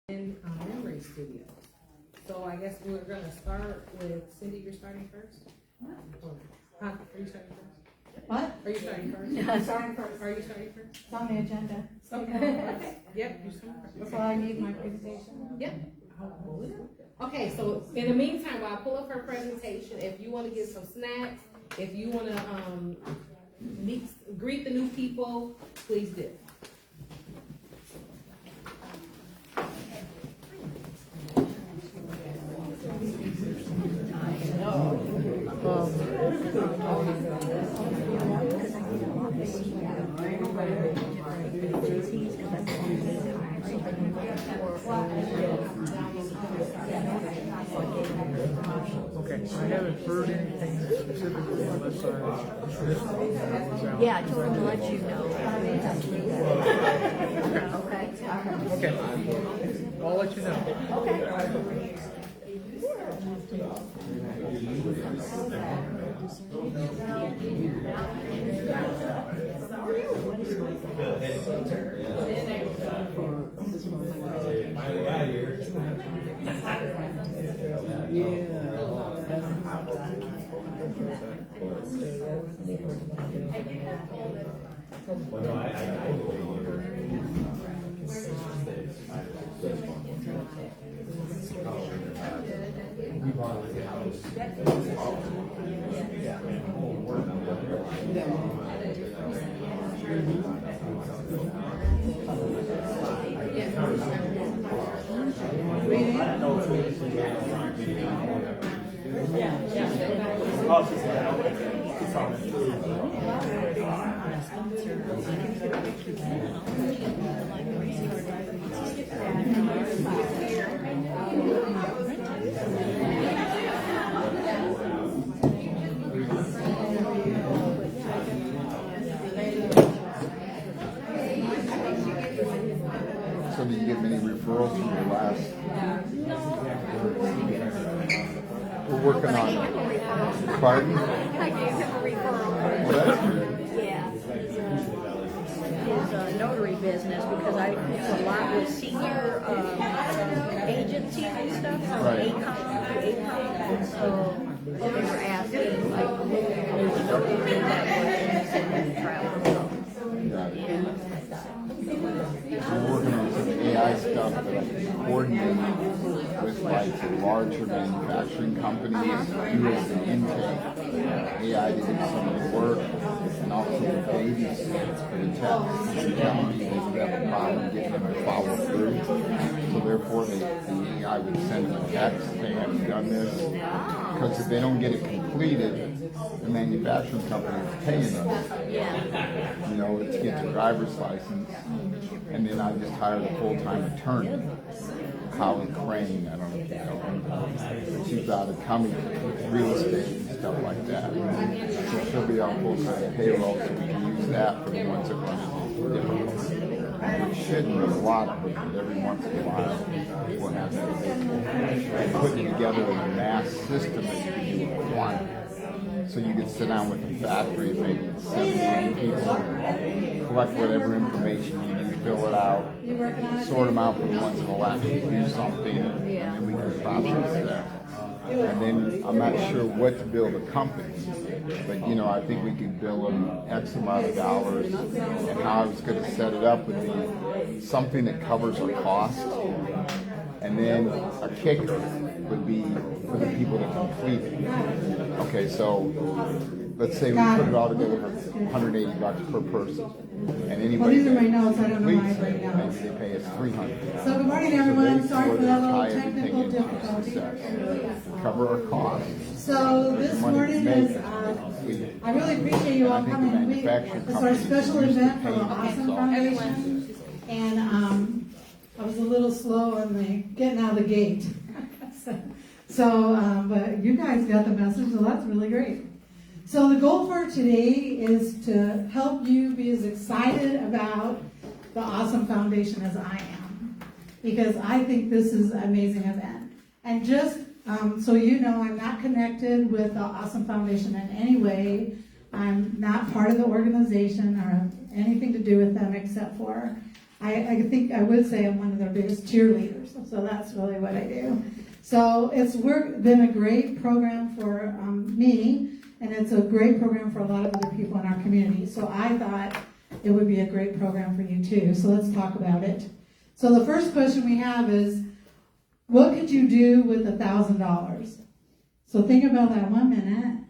in Emery studio. So I guess we're gonna start with Cindy. You're starting first. Huh? Are you starting first? What? Are you starting first? I'm starting first. Are you starting first? It's on the agenda. Okay. Yep. You're starting first. So I need my presentation. Yep. I'll pull it up. Okay. So in the meantime, while I pull up her presentation, if you want to get some snacks, if you want to greet the new people, please do. Okay, I haven't heard anything specifically unless Yeah, I told him to let you know. Okay. Okay, I'll let you know. So did you get many referrals from your last? We're working on. Pardon? I gave him a referral. Well, that's good. Yeah. His notary business, because I do a lot with senior agencies and stuff, Right. ACOM, so they were asking, like, there's a notary that was in the city travel. Got it. We're working on some AI stuff that I can coordinate with like larger manufacturing companies, do as an intake. AI to do some of the work, and also the babies for the techs. They're telling me they have a problem getting them to follow through. So therefore, the AI would send them a text, they haven't done this. Because if they don't get it completed, the manufacturing company is paying them. You know, to get the driver's license. And then I just hired a full-time attorney, Colin Crane, I don't know if you know him, but she's out of Cummings, real estate and stuff like that. So she'll be on full-time payroll, so we can use that for the ones that run difficult. Which shouldn't be a lot of it, but every once in a while, what happens. Putting together a mass system that you can do with one. So you could sit down with the factory and maybe 7 people, collect whatever information you need, fill it out, sort them out for the ones that will actually do something, and then we can process that. And then I'm not sure what to bill the company, but you know, I think we could bill them X amount of dollars, and how I was going to set it up would be something that covers our cost. And then a kicker would be for the people to complete it. Okay, so let's say we put it all together for $180 per person, and anybody Well, these are my notes. I don't know why I completes write it, down. maybe they pay us $300. So good morning, everyone. Sorry for that little technical difficulty. Cover our costs. So this morning is, I really appreciate you all coming. It's our special event for the Awesome Foundation. And I was a little slow on the getting out of the gate. But you guys got the message, so that's really great. So the goal for today is to help you be as excited about the Awesome Foundation as I am, because I think this is an amazing event. And just so you know, I'm not connected with the Awesome Foundation in any way. I'm not part of the organization or have anything to do with them except for I think I would say I'm one of their biggest cheerleaders, so that's really what I do. So it's been a great program for me, and it's a great program for a lot of other people in our community. So I thought it would be a great program for you too. So let's talk about it. So the first question we have is, what could you do with $1,000? So think about that 1 minute.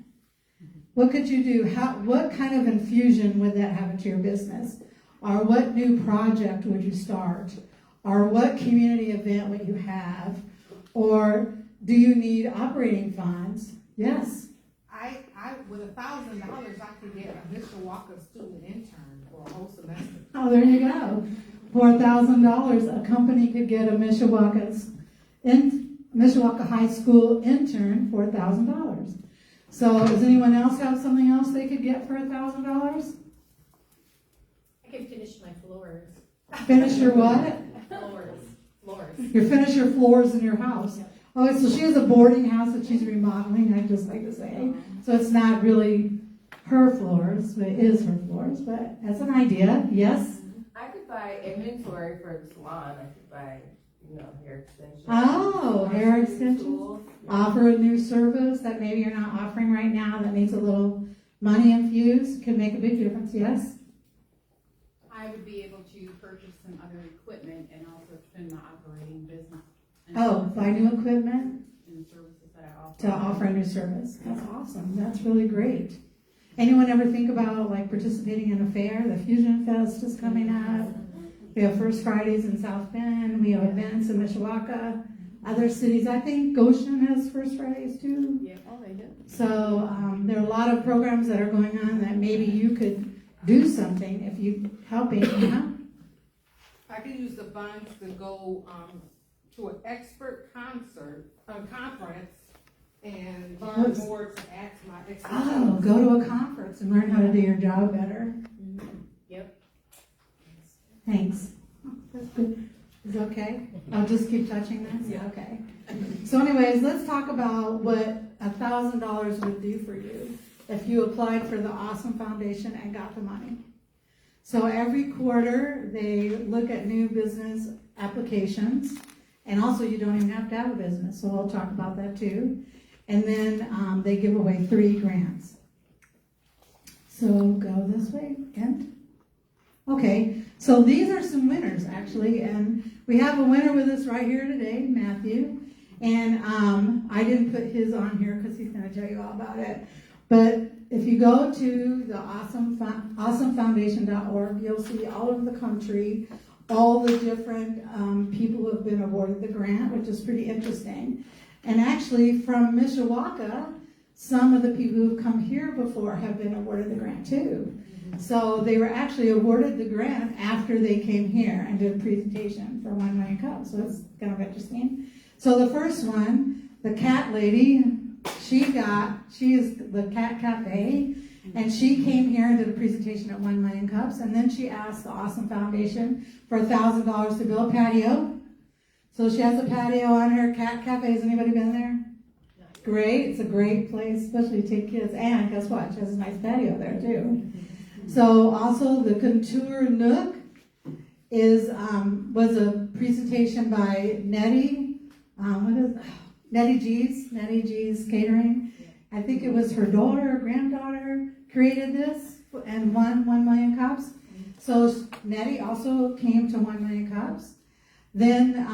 What could you do? What kind of infusion would that have into your business? Or what new project would you start? Or what community event would you have? Or do you need operating funds? Yes. I with $1,000, I could get a Mishawaka student intern for a whole semester. Oh, there you go. For $1,000, a company could get a Mishawaka High School intern for $1,000. So does anyone else have something else they could get for $1,000? I can finish my floors. Finish your what? Floors. You finish your floors in your house. Okay, so she has a boarding house that she's remodeling, I'd just like to say. So it's not really her floors, but it is her floors, but that's an idea. Yes? I could buy inventory for the salon. I could buy, hair extensions. Oh, hair extensions. Tools. Offer a new service that maybe you're not offering right now that needs a little money infused. Could make a big difference, yes? I would be able to purchase some other equipment and also expand my operating business. Oh, buy new equipment And the services that I offer. to offer a new service. That's awesome. That's really great. Anyone ever think about like participating in a fair? The Fusion Fest is coming up. We have First Fridays in South Bend. We have events in Mishawaka. Other cities, I think Goshen has First Fridays too. Yeah, oh, they do. So there are a lot of programs that are going on that maybe you could do something if you helping, I could use the funds to go to an expert conference and learn more to ask my expertise. Oh, go to a conference and learn how to do your job better. Yep. Thanks. That's good. Is it okay? I'll just keep touching this? Yeah. Okay. So anyways, let's talk about what $1,000 would do for you if you applied for the Awesome Foundation and got the money. So every quarter, they look at new business applications, and also you don't even have to have a business, so we'll talk about that too. And then they give away 3 grants. So go this way, and okay, so these are some winners actually, and we have a winner with us right here today, Matthew. And I didn't put his on here because he's going to tell you all about it. But if you go to the awesomefoundation.org, you'll see all over the country all the different people who have been awarded the grant, which is pretty interesting. And actually, from Mishawaka, some of the people who've come here before have been awarded the grant too. So they were actually awarded the grant after they came here and did a presentation for 1 Million Cups. So it's kind of interesting. So the first one, the cat lady, she is the Cat Cafe, and she came here and did a presentation at 1 Million Cups, and then she asked the Awesome Foundation for $1,000 to build a patio. So she has a patio on her Cat Cafe. Has anybody been there? Great. It's a great place, especially to take kids. And guess what? She has a nice patio there too. So also the Contour Nook was a presentation by Nettie. Nettie G's Catering. I think it was her daughter or granddaughter created this and won 1 Million Cups. So Nettie also came to 1 Million Cups. Then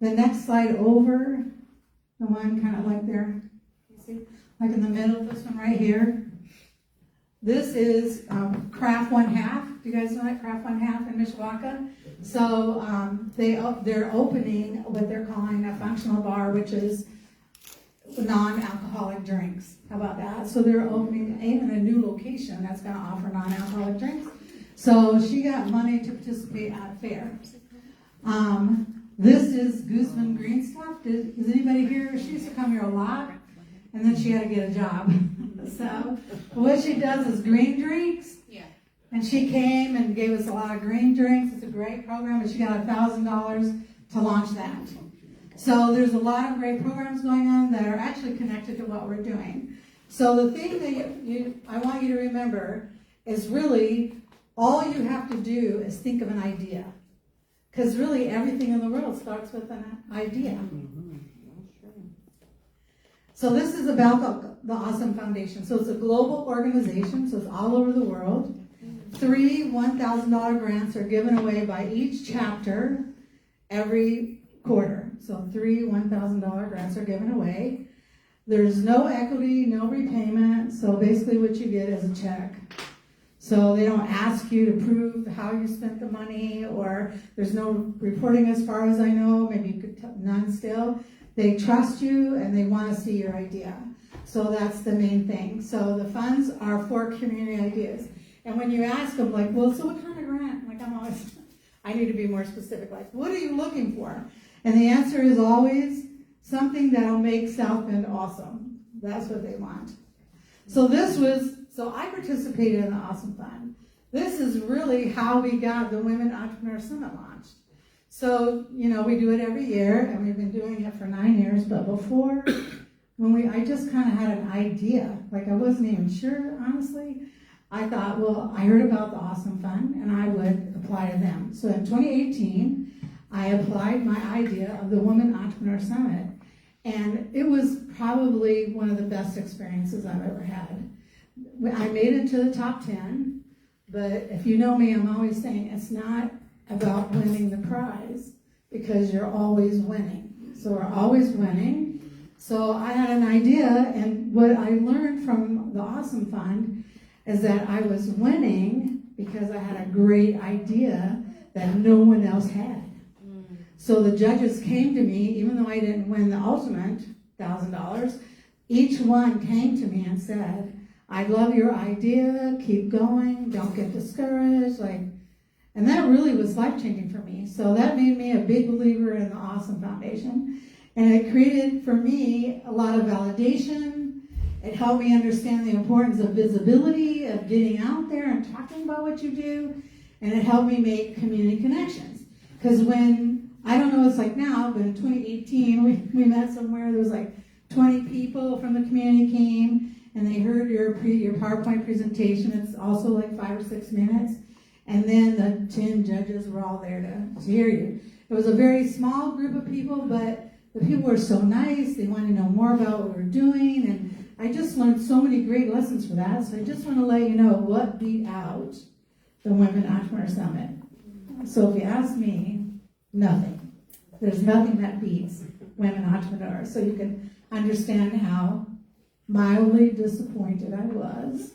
the next slide over, the one kind of like there, you see, like in the middle, this one right here. This is Craft One Half. Do you guys know that Craft One Half in Mishawaka? So they're opening what they're calling a functional bar, which is non-alcoholic drinks. How about that? So they're opening in a new location that's going to offer non-alcoholic drinks. So she got money to participate at a fair. This is Guzman Green Stuff. Is anybody here? She used to come here a lot, and then she had to get a job. So what she does is green drinks. Yeah. And she came and gave us a lot of green drinks. It's a great program, and she got $1,000 to launch that. So there's a lot of great programs going on that are actually connected to what we're doing. So the thing that I want you to remember is really all you have to do is think of an idea. Because really everything in the world starts with an idea. So this is about the Awesome Foundation. So it's a global organization, so it's all over the world. 3 $1,000 grants are given away by each chapter every quarter. So 3 $1,000 grants are given away. There's no equity, no repayment, so basically what you get is a check. So they don't ask you to prove how you spent the money, or there's no reporting as far as I know, maybe you could none still. They trust you and they want to see your idea. So that's the main thing. So the funds are for community ideas. And when you ask them, like, well, so what kind of grant? Like, I need to be more specific. Like, what are you looking for? And the answer is always something that'll make South Bend awesome. That's what they want. So I participated in the Awesome Fund. This is really how we got the Women Entrepreneur Summit launched. So, we do it every year, and we've been doing it for 9 years, but before, I just kind of had an idea. Like, I wasn't even sure, honestly. I thought, well, I heard about the Awesome Fund, and I would apply to them. So in 2018, I applied my idea of the Women Entrepreneur Summit, and it was probably one of the best experiences I've ever had. I made it to the top 10, but if you know me, I'm always saying it's not about winning the prize, because you're always winning. So we're always winning. So I had an idea, and what I learned from the Awesome Fund is that I was winning because I had a great idea that no one else had. So the judges came to me, even though I didn't win the ultimate $1,000, each one came to me and said, I love your idea, keep going, don't get discouraged. And that really was life-changing for me. So that made me a big believer in the Awesome Foundation. And it created for me a lot of validation. It helped me understand the importance of visibility, of getting out there and talking about what you do. And it helped me make community connections. Because I don't know what it's like now, but in 2018, we met somewhere, there was like 20 people from the community came, and they heard your PowerPoint presentation. It's also like 5 or 6 minutes. And then the 10 judges were all there to hear you. It was a very small group of people, but the people were so nice. They wanted to know more about what we were doing, and I just learned so many great lessons for that. So I just want to let you know what beat out the Women Entrepreneur Summit. So if you ask me, nothing. There's nothing that beats women entrepreneurs. So you can understand how mildly disappointed I was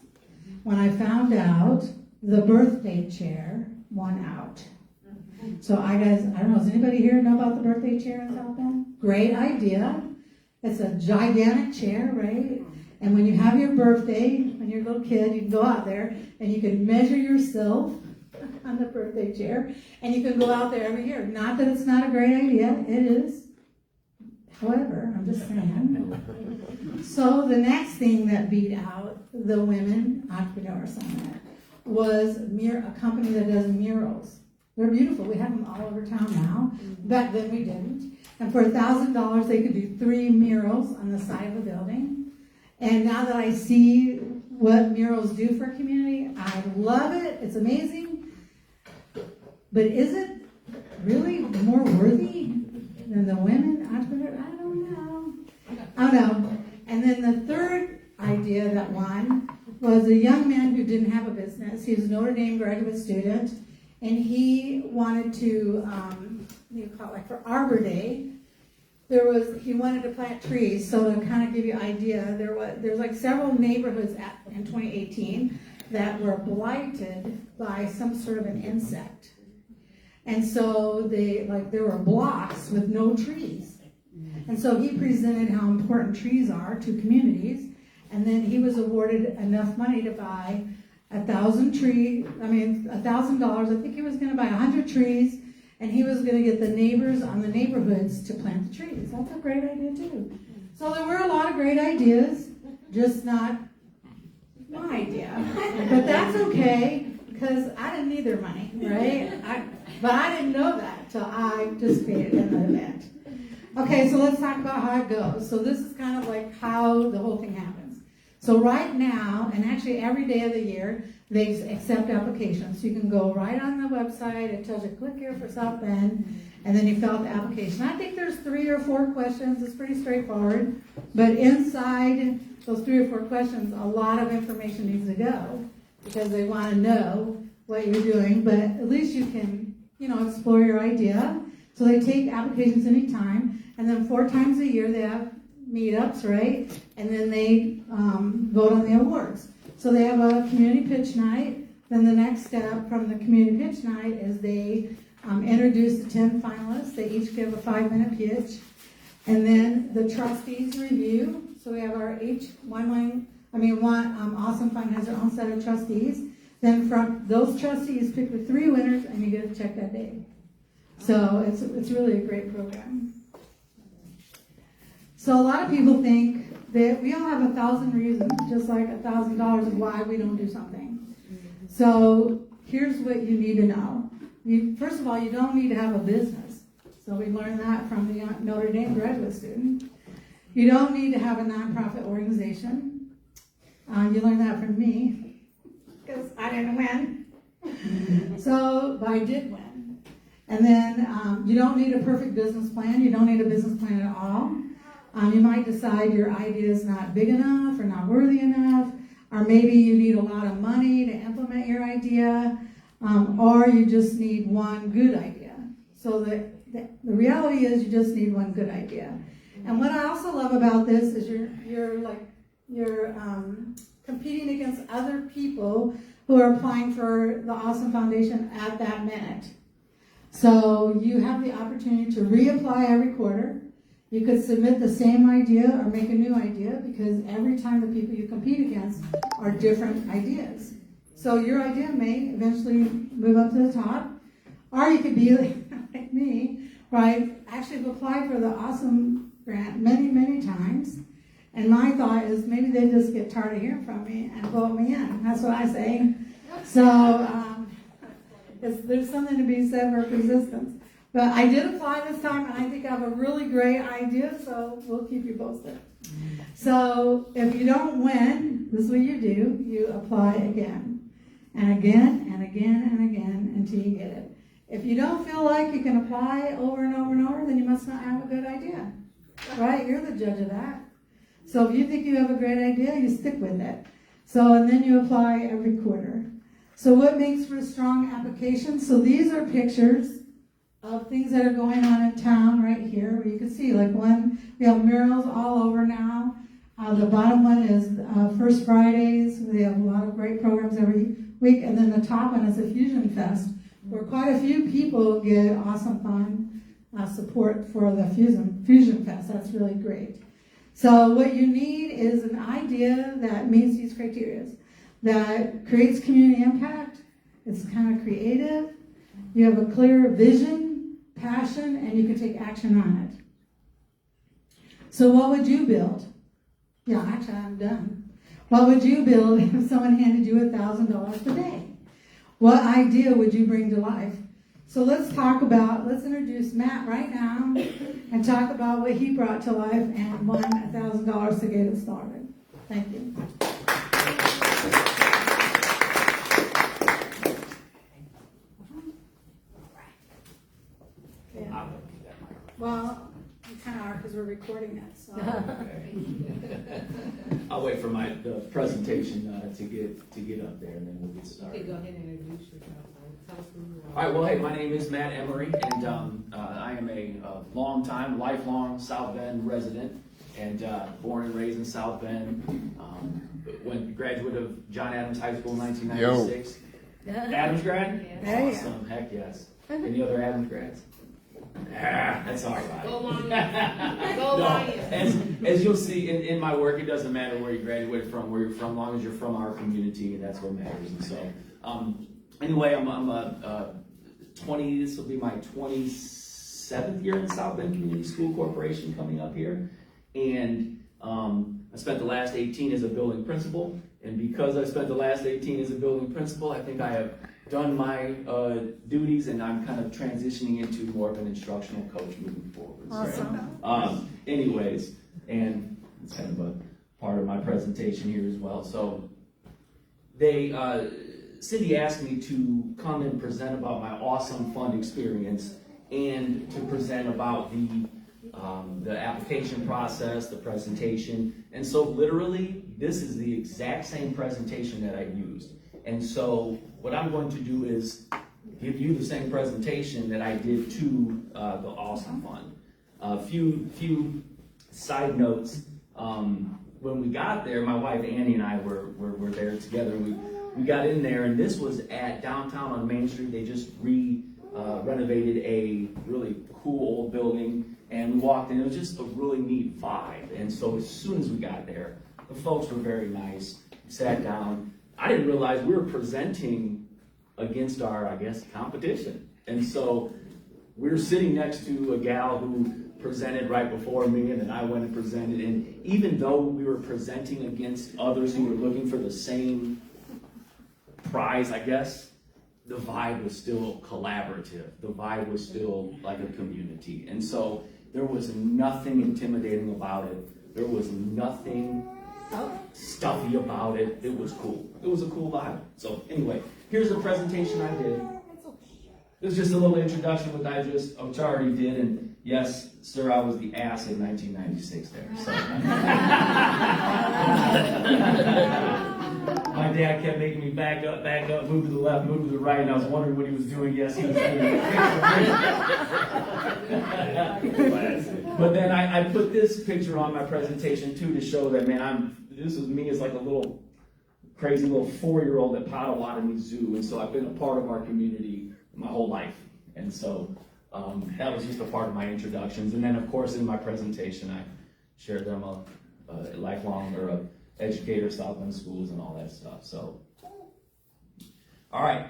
when I found out the birthday chair won out. So I don't know, does anybody here know about the birthday chair in South Bend? Great idea. It's a gigantic chair, right? And when you have your birthday, when you're a little kid, you can go out there and you can measure yourself on the birthday chair, and you can go out there every year. Not that it's not a great idea, it is. However, I'm just saying. So the next thing that beat out the Women Entrepreneur Summit was a company that does murals. They're beautiful. We have them all over town now. Back then we didn't. And for $1,000, they could do 3 murals on the side of a building. And now that I see what murals do for a community, I love it. It's amazing. But is it really more worthy than the women entrepreneur? I don't know. And then the third idea that won was a young man who didn't have a business. He was a Notre Dame graduate student, and he wanted to, for Arbor Day, he wanted to plant trees. So to kind of give you an idea, there's like several neighborhoods in 2018 that were blighted by some sort of an insect. And so there were blocks with no trees. And so he presented how important trees are to communities. And then he was awarded enough money to buy 1,000 trees. $1,000. I think he was going to buy 100 trees, and he was going to get the neighbors on the neighborhoods to plant the trees. That's a great idea too. So there were a lot of great ideas, just not my idea. But that's okay, because I didn't need their money, right? But I didn't know that till I participated in the event. Okay, so let's talk about how it goes. So this is kind of like how the whole thing happens. So right now, and actually every day of the year, they accept applications. So you can go right on the website, it tells you click here for South Bend, and then you fill out the application. I think there's 3 or 4 questions, it's pretty straightforward, but inside those 3 or 4 questions, a lot of information needs to go, because they want to know what you're doing, but at least you can, explore your idea. So they take applications anytime, and then 4 times a year they have meetups, right? And then they vote on the awards. So they have a community pitch night. Then the next step from the community pitch night is they introduce the 10 finalists. They each give a 5-minute pitch. And then the trustees review. So we have our Awesome Fund has their own set of trustees. Then from those trustees pick the 3 winners, and you get a check that day. So it's really a great program. So a lot of people think that we all have 1,000 reasons, just like $1,000 of why we don't do something. So here's what you need to know. First of all, you don't need to have a business. So we learned that from the Notre Dame graduate student. You don't need to have a nonprofit organization. You learned that from me, because I didn't win. But I did win. And then you don't need a perfect business plan. You don't need a business plan at all. You might decide your idea is not big enough or not worthy enough, or maybe you need a lot of money to implement your idea, or you just need one good idea. So the reality is you just need one good idea. And what I also love about this is you're competing against other people who are applying for the Awesome Foundation at that minute. So you have the opportunity to reapply every quarter. You could submit the same idea or make a new idea, because every time the people you compete against are different ideas. So your idea may eventually move up to the top, or you could be like me, where I actually have applied for the Awesome Grant many, many times. And my thought is maybe they just get tired of hearing from me and vote me in. That's what I say. So there's something to be said for persistence. But I did apply this time, and I think I have a really great idea, so we'll keep you posted. So if you don't win, this is what you do. You apply again, and again, and again, and again, until you get it. If you don't feel like you can apply over and over and over, then you must not have a good idea. Right? You're the judge of that. So if you think you have a great idea, you stick with it. So, and then you apply every quarter. So what makes for a strong application? So these are pictures of things that are going on in town right here, where you can see, like we have murals all over now. The bottom one is First Fridays. They have a lot of great programs every week. And then the top one is a Fusion Fest, where quite a few people get Awesome Fund support for the Fusion Fest. That's really great. So what you need is an idea that meets these criteria, that creates community impact, it's kind of creative, you have a clear vision, passion, and you can take action on it. So what would you build? Yeah, actually I'm done. What would you build if someone handed you $1,000 today? What idea would you bring to life? So let's introduce Matt right now and talk about what he brought to life and won $1,000 to get it started. Thank you. Yeah. Well, you kind of are, because we're recording it. So. I'll wait for the presentation to get up there, and then we'll get started. Okay, go ahead and introduce yourself. Tell us who you are. All right. Well, hey, my name is Matt Emery, and I am a lifelong South Bend resident, and born and raised in South Bend. Graduate of John Adams High School in 1996. Adams grad? Yeah. Awesome. Heck yes. Any other Adams grads? That's all right. Go Lions. Go Lions. As you'll see in my work, it doesn't matter where you graduate from, where you're from, as long as you're from our community, and that's what matters. And so, anyway, I'm a 20. This will be my 27th year in the South Bend Community School Corporation coming up here, and I spent the last 18 as a building principal. And because I spent the last 18 as a building principal, I think I have done my duties, and I'm kind of transitioning into more of an instructional coach moving forward. Awesome. Anyways, and it's kind of part of my presentation here as well. So Cindy asked me to come and present about my awesome fund experience and to present about the application process, the presentation. And so literally, this is the exact same presentation that I used. And so what I'm going to do is give you the same presentation that I did to the Awesome Fund. A few side notes. When we got there, my wife Annie and I were there together. We got in there, and this was at downtown on Main Street. They just renovated a really cool old building, and we walked in. It was just a really neat vibe. And so as soon as we got there, the folks were very nice. We sat down. I didn't realize we were presenting against our, I guess, competition. And so we were sitting next to a gal who presented right before me, and then I went and presented. And even though we were presenting against others who were looking for the same prize, I guess, the vibe was still collaborative. The vibe was still like a community. And so there was nothing intimidating about it. There was nothing stuffy about it. It was cool. It was a cool vibe. So anyway, here's the presentation I did. This is just a little introduction which I already did, and yes, sir, I was the ass in 1996 there. So. My dad kept making me back up, move to the left, move to the right, and I was wondering what he was doing. Yes, he was doing it. But then I put this picture on my presentation too to show that, man, this was me as like a little crazy little 4-year-old at Potawatomi Zoo, and so I've been a part of our community my whole life. And so that was just a part of my introductions. And then of course in my presentation I shared that I'm a lifelong or a educator, South Bend Schools and all that stuff. So, all right,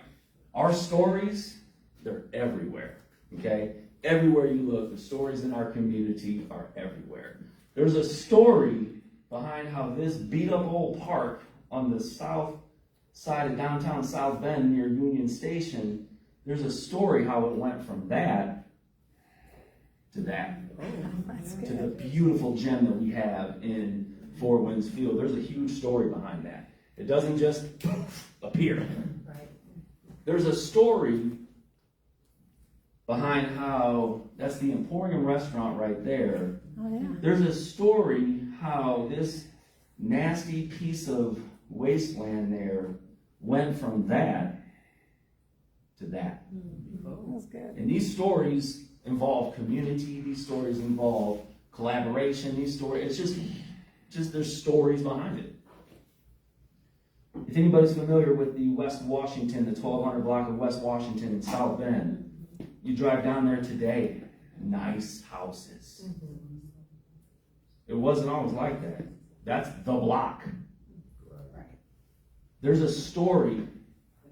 our stories, they're everywhere, okay? Everywhere you look, the stories in our community are everywhere. There's a story behind how this beat up old park on the south side of downtown South Bend near Union Station, there's a story how it went from that to that, to the beautiful gem that we have in Four Winds Field. There's a huge story behind that. It doesn't just appear. There's a story behind how, that's the Emporium restaurant right there. Oh, yeah. There's a story how this nasty piece of wasteland there went from that to that. That's good. And these stories involve community, these stories involve collaboration, these stories, it's just there's stories behind it. If anybody's familiar with the West Washington, the 1200 block of West Washington in South Bend, you drive down there today, nice houses. It wasn't always like that. That's the block. There's a story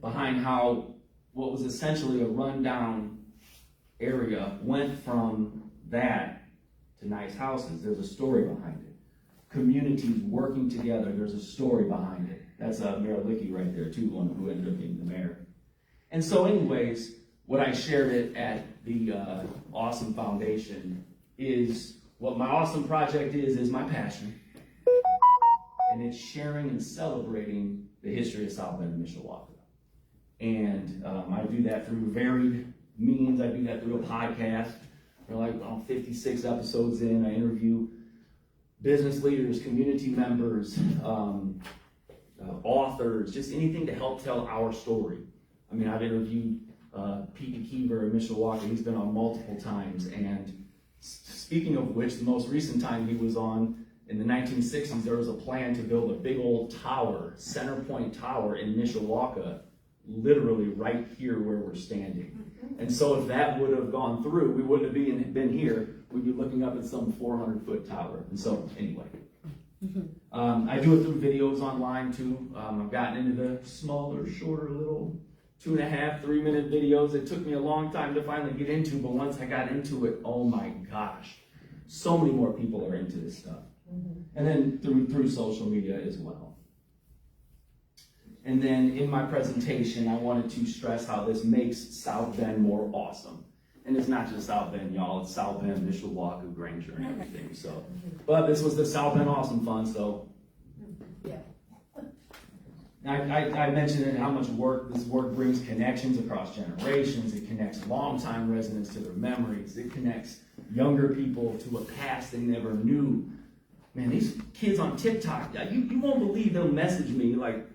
behind how what was essentially a rundown area went from that to nice houses. There's a story behind it. Communities working together, there's a story behind it. That's Mayor Lickey right there too, one who ended up being the mayor. And so anyways, what I shared it at the Awesome Foundation is what my awesome project is my passion. And it's sharing and celebrating the history of South Bend and Mishawaka. And I do that through varied means. I do that through a podcast. We're like 56 episodes in. I interview business leaders, community members, authors, just anything to help tell our story. I mean, I've interviewed Pete Keever in Mishawaka. He's been on multiple times. And speaking of which, the most recent time he was on, in the 1960s, there was a plan to build a big old tower, center point tower in Mishawaka, literally right here where we're standing. And so if that would have gone through, we wouldn't have been here. We'd be looking up at some 400-foot tower. And so anyway, I do it through videos online too. I've gotten into the smaller, shorter little 2.5, 3-minute videos. It took me a long time to finally get into, but once I got into it, oh my gosh, so many more people are into this stuff. And then through social media as well. And then in my presentation, I wanted to stress how this makes South Bend more awesome. And it's not just South Bend, y'all. It's South Bend, Mishawaka, Granger, and everything. So, but this was the South Bend Awesome Fund, so I mentioned how much work this work brings connections across generations. It connects longtime residents to their memories. It connects younger people to a past they never knew. Man, these kids on TikTok, you won't believe they'll message me like,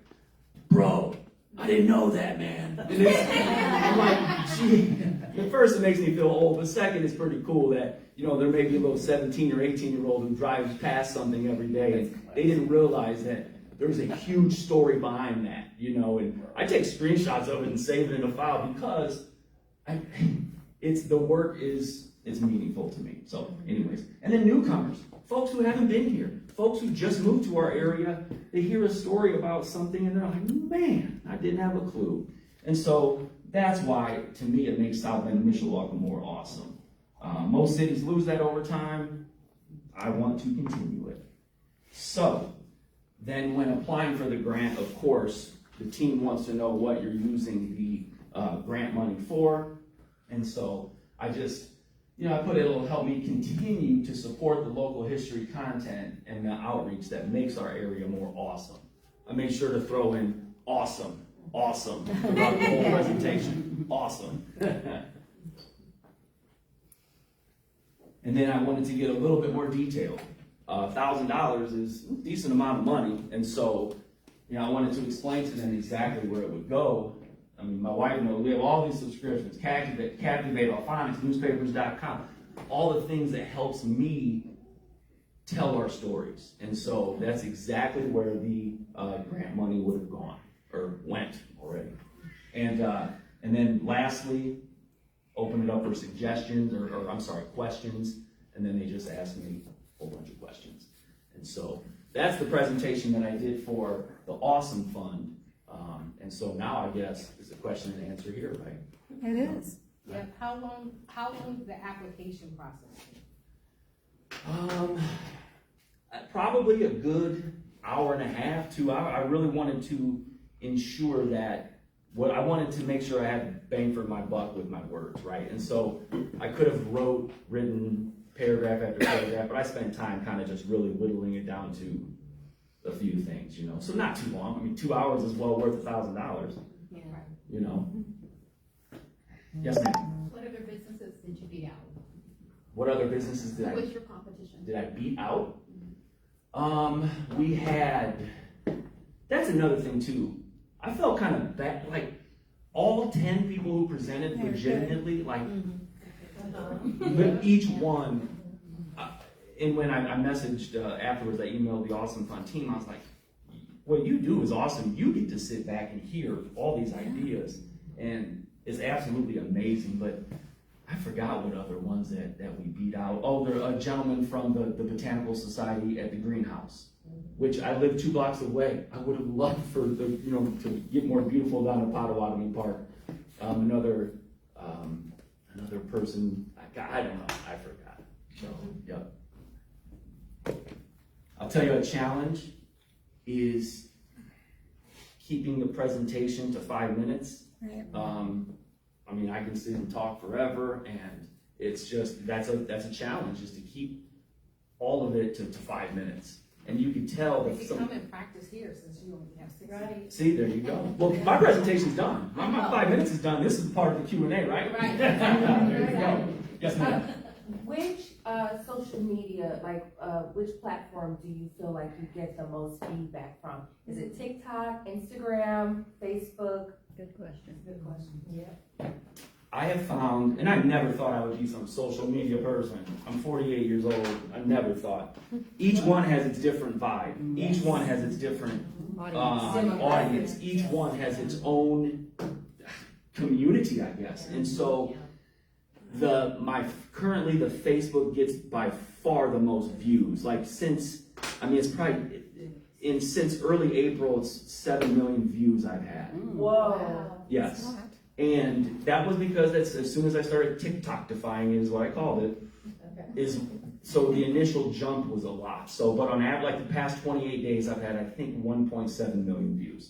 bro, I didn't know that, man. And I'm like, gee. At first, it makes me feel old, but second, it's pretty cool that, there may be a little 17 or 18-year-old who drives past something every day, and they didn't realize that there's a huge story behind that, and I take screenshots of it and save it in a file because the work is meaningful to me. So anyways, and then newcomers, folks who haven't been here, folks who just moved to our area, they hear a story about something and they're like, man, I didn't have a clue. And so that's why, to me, it makes South Bend and Mishawaka more awesome. Most cities lose that over time. I want to continue it. So then when applying for the grant, of course, the team wants to know what you're using the grant money for. And so I just, I put it'll help me continue to support the local history content and the outreach that makes our area more awesome. I made sure to throw in awesome throughout the whole presentation. Awesome. And then I wanted to get a little bit more detail. $1,000 is a decent amount of money, and so I wanted to explain to them exactly where it would go. I mean, my wife knows we have all these subscriptions: Captivate, Alphonics, newspapers.com, all the things that helps me tell our stories. And so that's exactly where the grant money would have gone or went already. And then lastly, open it up for suggestions or questions, and then they just ask me a whole bunch of questions. And so that's the presentation that I did for the Awesome Fund. And so now I guess it's a question and answer here, right? It is. Yep. How long is the application process? Probably a good hour and a half, 2 hours. I really wanted to ensure that I wanted to make sure I had bang for my buck with my words, right? And so I could have written paragraph after paragraph, but I spent time kind of just really whittling it down to a few things, So not too long. I mean, 2 hours is well worth $1,000. Yeah. Yes, ma'am. What other businesses did you beat out? What other businesses Who was your competition? did I beat out? We had. That's another thing too. I felt kind of bad. Like all 10 people who presented legitimately, like, but each one. And when I messaged afterwards, I emailed the Awesome Fun team. I was like, what you do is awesome. You get to sit back and hear all these ideas. And it's absolutely amazing. But I forgot what other ones that we beat out. Oh, there's a gentleman from the Botanical Society at the greenhouse, which I live 2 blocks away. I would have loved for to get more beautiful down at Potawatomi Park. Another person, I don't know, I forgot. So, yep. I'll tell you, a challenge is keeping the presentation to 5 minutes. Right. I mean, I can sit and talk forever, and it's just, that's a challenge, is to keep all of it to 5 minutes. And you can tell that You can come and practice here since you only have 6 minutes. See, there you go. Well, my presentation's done. My 5 minutes is done. This is part of the Q&A, right? Right. There you go. Yes, ma'am. Which social media, which platform do you feel like you get the most feedback from? Is it TikTok, Instagram, Facebook? Good question. Good question. Yeah. I have found, and I never thought I would be some social media person. I'm 48 years old. I never thought. Each one has its different vibe. Each one has its different audience. Each one has its own community, I guess. And so currently the Facebook gets by far the most views. Since early April, it's 7 million views I've had. Whoa. Yes. And that was because as soon as I started TikTok-defying it, is what I called it, so the initial jump was a lot. So, but on average, the past 28 days, I've had, I think, 1.7 million views.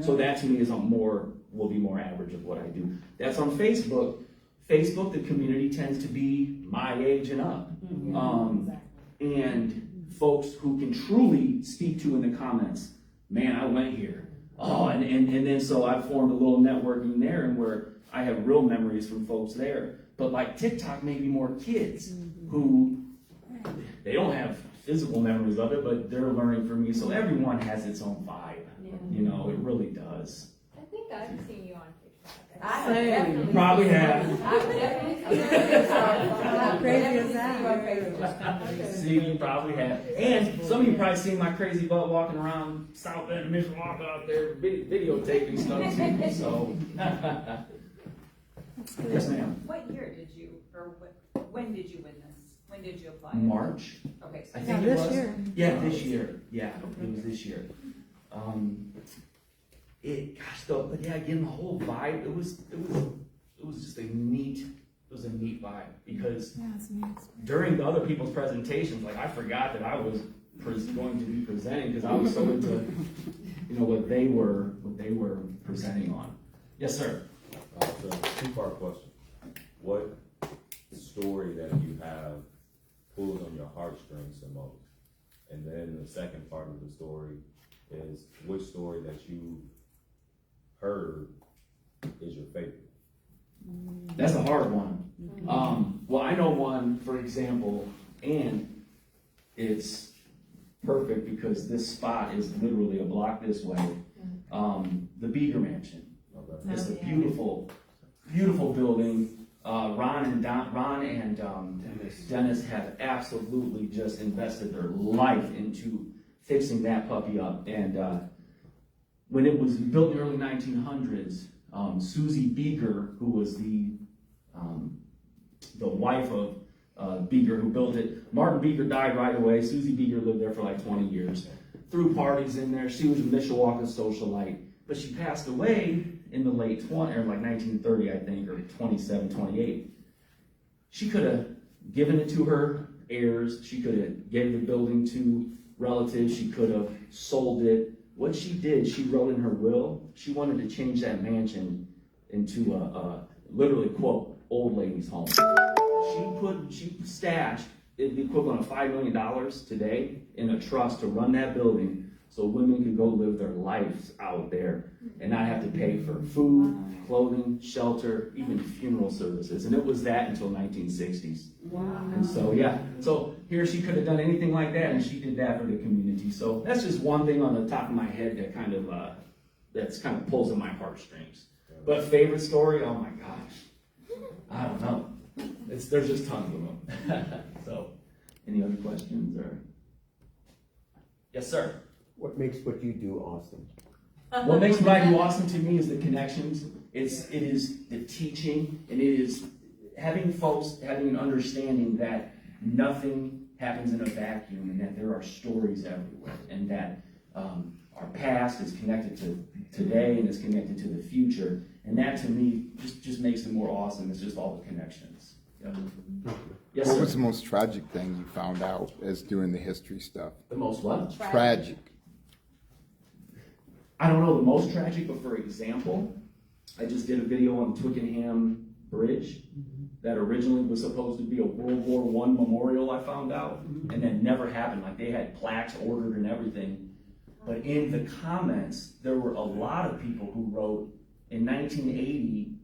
So that to me is will be more average of what I do. That's on Facebook. Facebook, the community tends to be my age and up. And folks who can truly speak to in the comments, man, I went here. And then so I formed a little networking there, and where I have real memories from folks there. But like TikTok, maybe more kids who they don't have physical memories of it, but they're learning from me. So everyone has its own vibe. You know, it really does. I think I've seen you on TikTok. I Same. definitely- Probably have. I've definitely seen you. How crazy is that? See, you probably have. And some of you probably seen my crazy butt walking around South Bend of Mishawaka out there videotaping stuff too. So, yes, ma'am. What year did you, or when did you win this? When did you apply? March. Okay, so I think Yeah, it this was. year. Yeah, this year. Yeah, it was this year. Again, the whole vibe. It was just a neat vibe because during the other people's presentations, like I forgot that I was going to be presenting because I was so into, what they were presenting on. Yes, sir. So, two-part question. What story that you have pulls on your heartstrings the most? And then the second part of the story is which story that you heard is your favorite? That's a hard one. Well, I know one, for example, and it's perfect because this spot is literally a block this way. The Beaker Mansion. Okay. It's a beautiful, beautiful building. Ron and Dennis have absolutely just invested their life into fixing that puppy up. And when it was built in the early 1900s, Susie Beaker, who was the wife of Beaker who built it, Martin Beaker died right away. Susie Beaker lived there for like 20 years. Threw parties in there. She was a Mishawaka socialite, but she passed away in the late 20s, or like 1930, I think, or 27, 28. She could have given it to her heirs. She could have gave the building to relatives. She could have sold it. What she did, she wrote in her will, she wanted to change that mansion into a literally, quote, old lady's home. She stashed the equivalent of $5 million today in a trust to run that building so women could go live their lives out there and not have to pay for food, clothing, shelter, even funeral services. And it was that until 1960s. Wow. And so, so here she could have done anything like that, and she did that for the community. So that's just one thing on the top of my head that kind of pulls at my heartstrings. But favorite story, oh my gosh, I don't know. There's just tons of them. So, any other questions or? Yes, sir. What makes what you do awesome? What makes what I do awesome to me is the connections. It is the teaching, and it is having folks having an understanding that nothing happens in a vacuum, and that there are stories everywhere, and that our past is connected to today and is connected to the future. And that to me just makes it more awesome. It's just all the connections. Yep. Yes, What sir. was the most tragic thing you found out as doing the history stuff? The most what? Tragic. I don't know the most tragic, but for example, I just did a video on Twickenham Bridge that originally was supposed to be a World War I memorial, I found out, and that never happened. Like they had plaques ordered and everything. But in the comments, there were a lot of people who wrote, in 1980,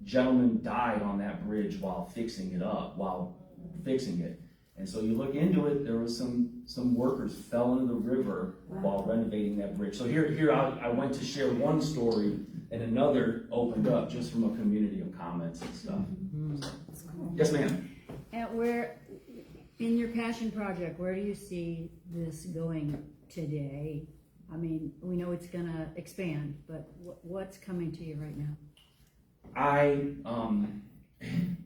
gentlemen died on that bridge while fixing it. And so you look into it, there was some workers fell into the river while renovating that bridge. So here I went to share one story, and another opened up just from a community of comments and stuff. Yes, ma'am. And where, in your passion project, where do you see this going today? I mean, we know it's gonna expand, but what's coming to you right now?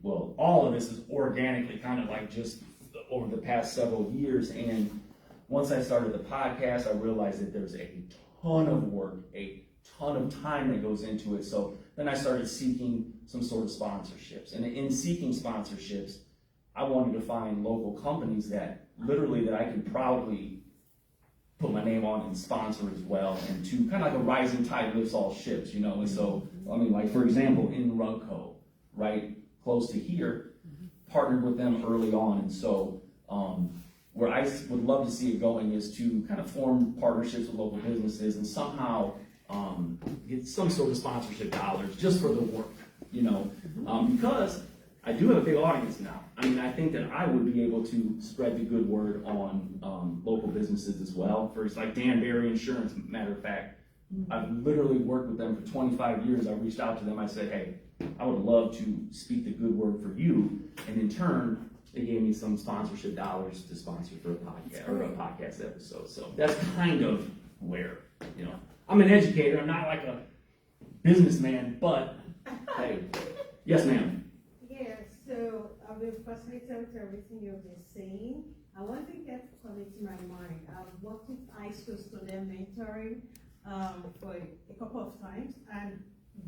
Well, all of this is organically kind of like just over the past several years. And once I started the podcast, I realized that there's a ton of work, a ton of time that goes into it. So then I started seeking some sort of sponsorships. And in seeking sponsorships, I wanted to find local companies that I could proudly put my name on and sponsor as well, and to kind of like a rising tide lifts all ships, And so, I mean, like for example, in Rugco, right, close to here, partnered with them early on, and so where I would love to see it going is to kind of form partnerships with local businesses and somehow get some sort of sponsorship dollars just for the work, you know, because I do have a big audience now. I mean, I think that I would be able to spread the good word on local businesses as well. First, like Dan Barry Insurance, matter of fact, I've literally worked with them for 25 years. I reached out to them. I said, hey, I would love to speak the good word for you. And in turn, they gave me some sponsorship dollars to sponsor for a podcast or a podcast episode. So that's kind of where, you know, I'm an educator. I'm not like a businessman, but hey, yes, ma'am. Yeah, so I will facilitate everything you've been saying. I want to get come into my mind. I've worked with high school student mentoring for a couple of times, and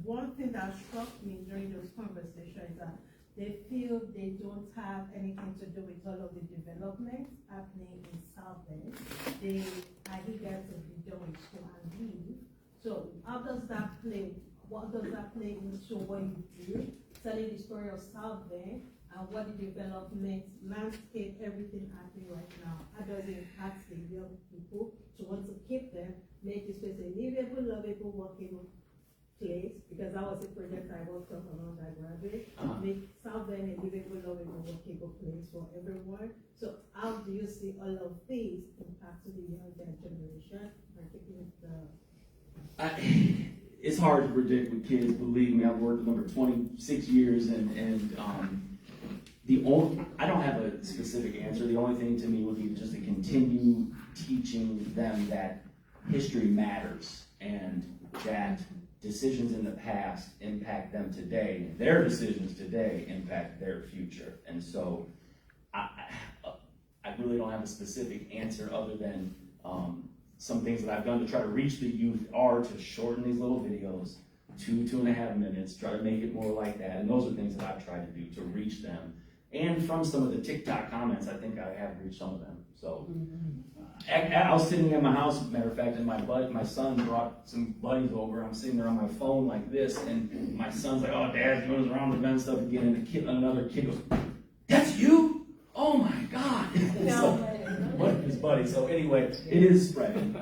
one thing that struck me during those conversations is that they feel they don't have anything to do with all of the development happening in South Bend. They are eager to be done with school and leave. So how does that play? What does that play into what you do? Telling the story of South Bend and what the development landscape, everything happening right now. How does it impact the young people to want to keep them, make this place a livable, lovable, workable place? Because that was a project I worked on when I graduated. Make South Bend a livable, lovable, workable place for everyone. So how do you see all of these impacting the younger generation by keeping the It's hard to predict with kids. Believe me, I've worked with them for 26 years, and I don't have a specific answer. The only thing to me would be just to continue teaching them that history matters and that decisions in the past impact them today. Their decisions today impact their future, and so I really don't have a specific answer other than. Some things that I've done to try to reach the youth are to shorten these little videos, 2.5 minutes, try to make it more like that. And those are things that I've tried to do to reach them. And from some of the TikTok comments, I think I have reached some of them. So I was sitting in my house, matter of fact, and my son brought some buddies over. I'm sitting there on my phone like this, and my son's like, oh, Dad's doing his round the bend stuff again. And another kid goes, that's you? Oh my God. So, his buddy. So anyway, it is spreading.